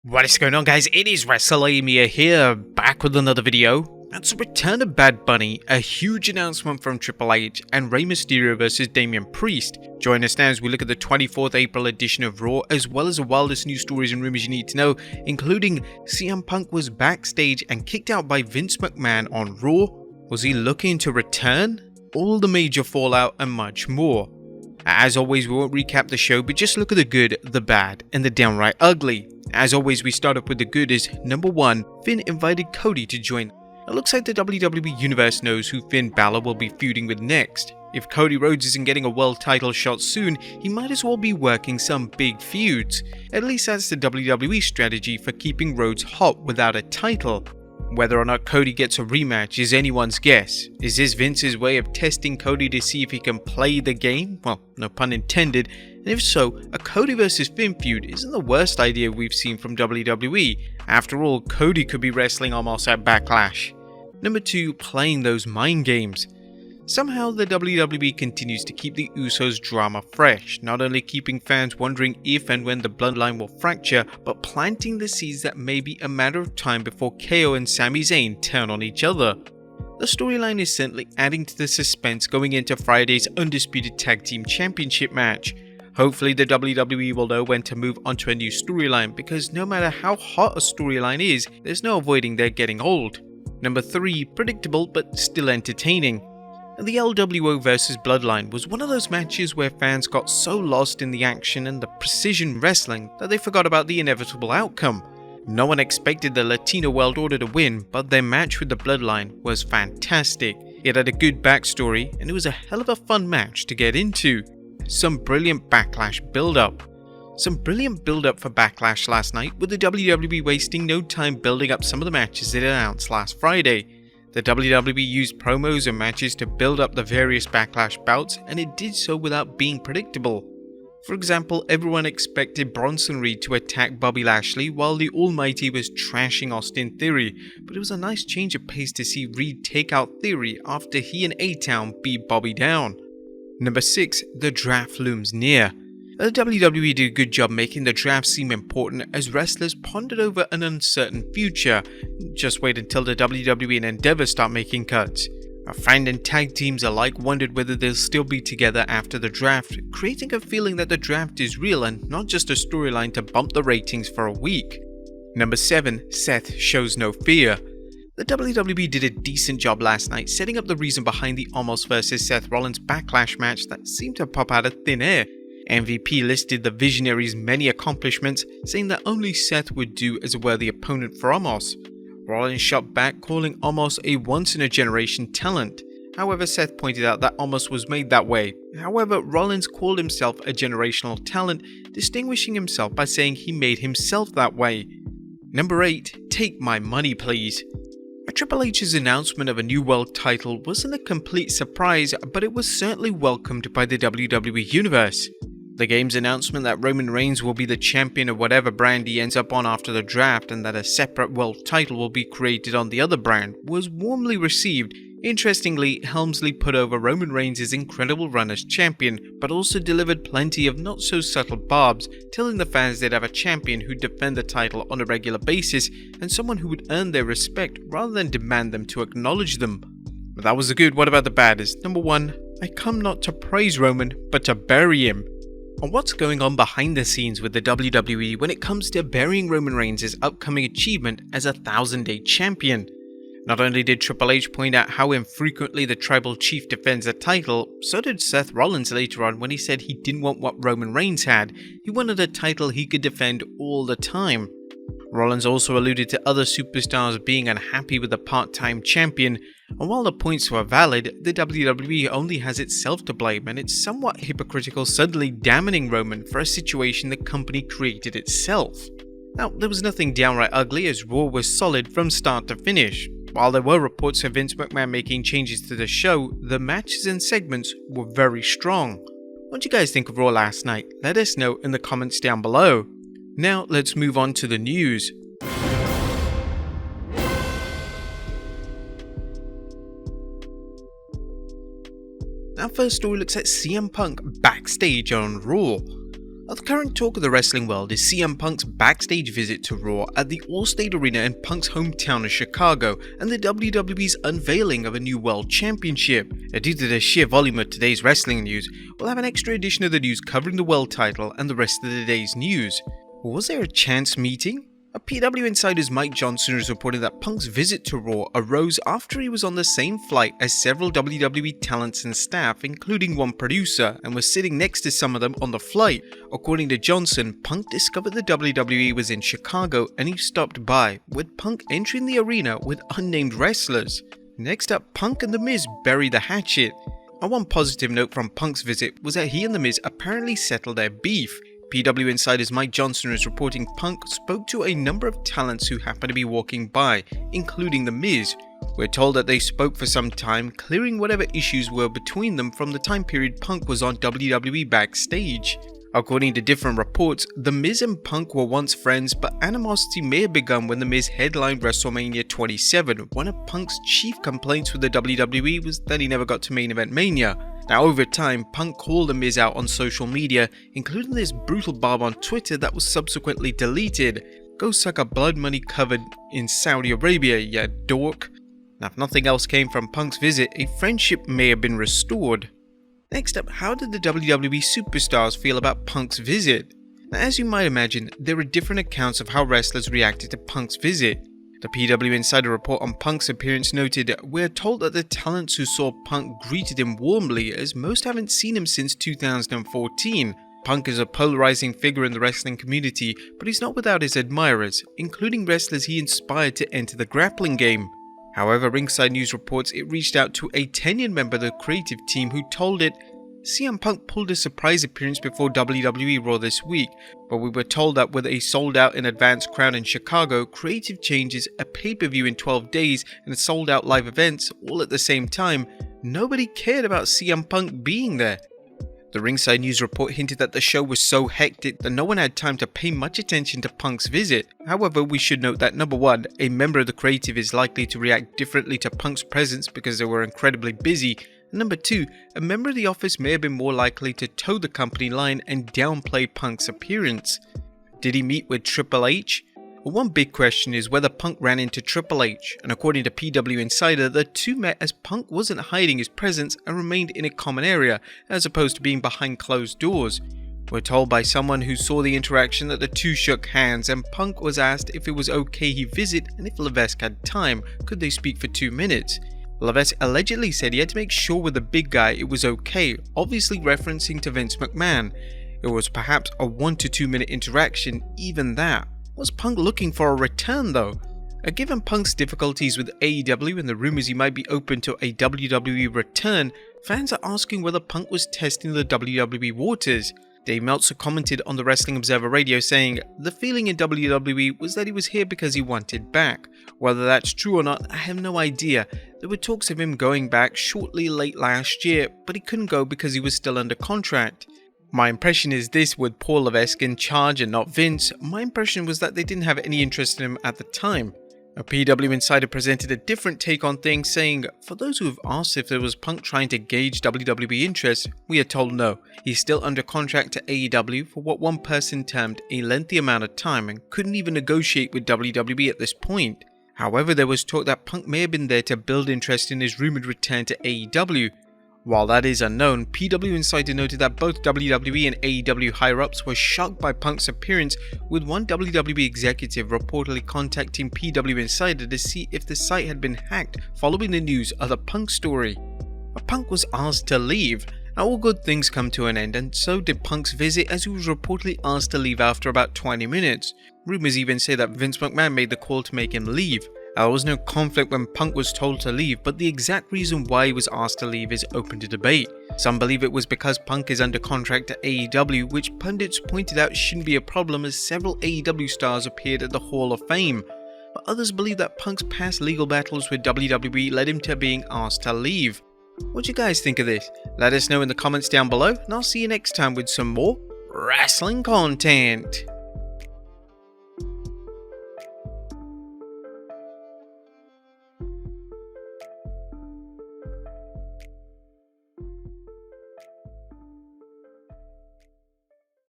What is going on, guys? It is Wrestlelamia here, back with another video. That's a return of Bad Bunny, a huge announcement from Triple H, and Rey Mysterio vs Damian Priest. Join us now as we look at the 24th April edition of Raw, as well as the wildest news stories and rumors you need to know, including CM Punk was backstage and kicked out by Vince McMahon on Raw. Was he looking to return? All the major fallout and much more. As always, we won't recap the show, but just look at the good, the bad, and the downright ugly. As always, we start off with the good is, number 1, Finn invited Cody to join. It looks like the WWE Universe knows who Finn Balor will be feuding with next. If Cody Rhodes isn't getting a world title shot soon, he might as well be working some big feuds. At least that's the WWE strategy for keeping Rhodes hot without a title. Whether or not Cody gets a rematch is anyone's guess. Is this Vince's way of testing Cody to see if he can play the game? Well, no pun intended. And if so, a Cody vs Finn feud isn't the worst idea we've seen from WWE. After all, Cody could be wrestling Omos at Backlash. Number 2, playing those mind games. Somehow the WWE continues to keep the Usos drama fresh, not only keeping fans wondering if and when the bloodline will fracture, but planting the seeds that may be a matter of time before KO and Sami Zayn turn on each other. The storyline is certainly adding to the suspense going into Friday's Undisputed Tag Team Championship match. Hopefully the WWE will know when to move on to a new storyline, because no matter how hot a storyline is, there's no avoiding their getting old. Number 3, predictable but still entertaining. The LWO vs Bloodline was one of those matches where fans got so lost in the action and the precision wrestling that they forgot about the inevitable outcome. No one expected the Latino World Order to win, but their match with the Bloodline was fantastic. It had a good backstory, and it was a hell of a fun match to get into. Some brilliant Backlash build-up. Some brilliant build-up for Backlash last night, with the WWE wasting no time building up some of the matches it announced last Friday. The WWE used promos and matches to build up the various Backlash bouts, and it did so without being predictable. For example, everyone expected Bronson Reed to attack Bobby Lashley while the Almighty was trashing Austin Theory, but it was a nice change of pace to see Reed take out Theory after he and A-Town beat Bobby down. Number 6, the draft looms near. The WWE did a good job making the draft seem important as wrestlers pondered over an uncertain future. Just wait until the WWE and Endeavor start making cuts. Our fan and tag teams alike wondered whether they'll still be together after the draft, creating a feeling that the draft is real and not just a storyline to bump the ratings for a week. Number 7, Seth shows no fear. The WWE did a decent job last night setting up the reason behind the Omos vs Seth Rollins Backlash match that seemed to pop out of thin air. MVP listed the Visionary's many accomplishments, saying that only Seth would do as a worthy opponent for Omos. Rollins shot back, calling Omos a once-in-a-generation talent. However, Seth pointed out that Omos was made that way. However, Rollins called himself a generational talent, distinguishing himself by saying he made himself that way. Number 8, take my money please. Triple H's announcement of a new world title wasn't a complete surprise, but it was certainly welcomed by the WWE Universe. The game's announcement that Roman Reigns will be the champion of whatever brand he ends up on after the draft and that a separate world title will be created on the other brand was warmly received. Interestingly, Helmsley put over Roman Reigns' incredible run as champion, but also delivered plenty of not so subtle barbs, telling the fans they'd have a champion who'd defend the title on a regular basis and someone who would earn their respect rather than demand them to acknowledge them. But that was the good. What about the bad? Is number 1, I come not to praise Roman, but to bury him. On what's going on behind the scenes with the WWE when it comes to burying Roman Reigns' upcoming achievement as a 1000-day champion. Not only did Triple H point out how infrequently the tribal chief defends a title, so did Seth Rollins later on when he said he didn't want what Roman Reigns had. He wanted a title he could defend all the time. Rollins also alluded to other superstars being unhappy with the part-time champion, and while the points were valid, the WWE only has itself to blame, and it's somewhat hypocritical suddenly damning Roman for a situation the company created itself. Now, there was nothing downright ugly as Raw was solid from start to finish. While there were reports of Vince McMahon making changes to the show, the matches and segments were very strong. What do you guys think of Raw last night? Let us know in the comments down below. Now let's move on to the news. Our first story looks at CM Punk backstage on Raw. Now, the current talk of the wrestling world is CM Punk's backstage visit to Raw at the Allstate Arena in Punk's hometown of Chicago and the WWE's unveiling of a new World Championship. Due to the sheer volume of today's wrestling news, we'll have an extra edition of the news covering the world title and the rest of the day's news. Was there a chance meeting? A PW Insider's Mike Johnson is reporting that Punk's visit to Raw arose after he was on the same flight as several WWE talents and staff, including one producer, and was sitting next to some of them on the flight. According to Johnson, Punk discovered the WWE was in Chicago and he stopped by, with Punk entering the arena with unnamed wrestlers. Next up, Punk and The Miz bury the Hatchet. And one positive note from Punk's visit was that he and The Miz apparently settled their beef. PW Insider's Mike Johnson is reporting Punk spoke to a number of talents who happened to be walking by, including The Miz. We're told that they spoke for some time, clearing whatever issues were between them from the time period Punk was on WWE Backstage. According to different reports, The Miz and Punk were once friends, but animosity may have begun when The Miz headlined WrestleMania 27. One of Punk's chief complaints with the WWE was that he never got to Main Event Mania. Now, over time, Punk called The Miz out on social media, including this brutal barb on Twitter that was subsequently deleted. Go suck a blood money covered in Saudi Arabia, ya dork. Now, if nothing else came from Punk's visit, a friendship may have been restored. Next up, how did the WWE superstars feel about Punk's visit? Now, as you might imagine, there are different accounts of how wrestlers reacted to Punk's visit. The PW Insider report on Punk's appearance noted, "We're told that the talents who saw Punk greeted him warmly, as most haven't seen him since 2014. Punk is a polarizing figure in the wrestling community, but he's not without his admirers, including wrestlers he inspired to enter the grappling game." However, Ringside News reports it reached out to a tenured member of the creative team who told it, "CM Punk pulled a surprise appearance before WWE Raw this week, but we were told that with a sold-out in advance crowd in Chicago, creative changes, a pay-per-view in 12 days, and sold-out live events all at the same time, nobody cared about CM Punk being there." The Ringside News report hinted that the show was so hectic that no one had time to pay much attention to Punk's visit. However, we should note that number one, a member of the creative is likely to react differently to Punk's presence because they were incredibly busy. Number two, a member of the office may have been more likely to toe the company line and downplay Punk's appearance. Did he meet with Triple H? Well, one big question is whether Punk ran into Triple H, and according to PW Insider, the two met as Punk wasn't hiding his presence and remained in a common area, as opposed to being behind closed doors. We're told by someone who saw the interaction that the two shook hands, and Punk was asked if it was okay he visit, and if Levesque had time, could they speak for 2 minutes. Levesque allegedly said he had to make sure with the big guy it was okay, obviously referencing to Vince McMahon. It was perhaps a 1 to 2 minute interaction, even that. Was Punk looking for a return though? Given Punk's difficulties with AEW and the rumors he might be open to a WWE return, fans are asking whether Punk was testing the WWE waters. Dave Meltzer commented on the Wrestling Observer Radio saying, "The feeling in WWE was that he was here because he wanted back. Whether that's true or not, I have no idea. There were talks of him going back shortly late last year, but he couldn't go because he was still under contract. My impression is this with Paul Levesque in charge and not Vince. My impression was that they didn't have any interest in him at the time." A PW Insider presented a different take on things, saying, "For those who have asked if there was Punk trying to gauge WWE interest, we are told no. He's still under contract to AEW for what one person termed a lengthy amount of time and couldn't even negotiate with WWE at this point." However, there was talk that Punk may have been there to build interest in his rumored return to AEW. While that is unknown, PW Insider noted that both WWE and AEW higher-ups were shocked by Punk's appearance, with one WWE executive reportedly contacting PW Insider to see if the site had been hacked following the news of the Punk story. But Punk was asked to leave. Now, all good things come to an end, and so did Punk's visit, as he was reportedly asked to leave after about 20 minutes. Rumors even say that Vince McMahon made the call to make him leave. There was no conflict when Punk was told to leave, but the exact reason why he was asked to leave is open to debate. Some believe it was because Punk is under contract to AEW, which pundits pointed out shouldn't be a problem as several AEW stars appeared at the Hall of Fame. But others believe that Punk's past legal battles with WWE led him to being asked to leave. What do you guys think of this? Let us know in the comments down below, and I'll see you next time with some more wrestling content.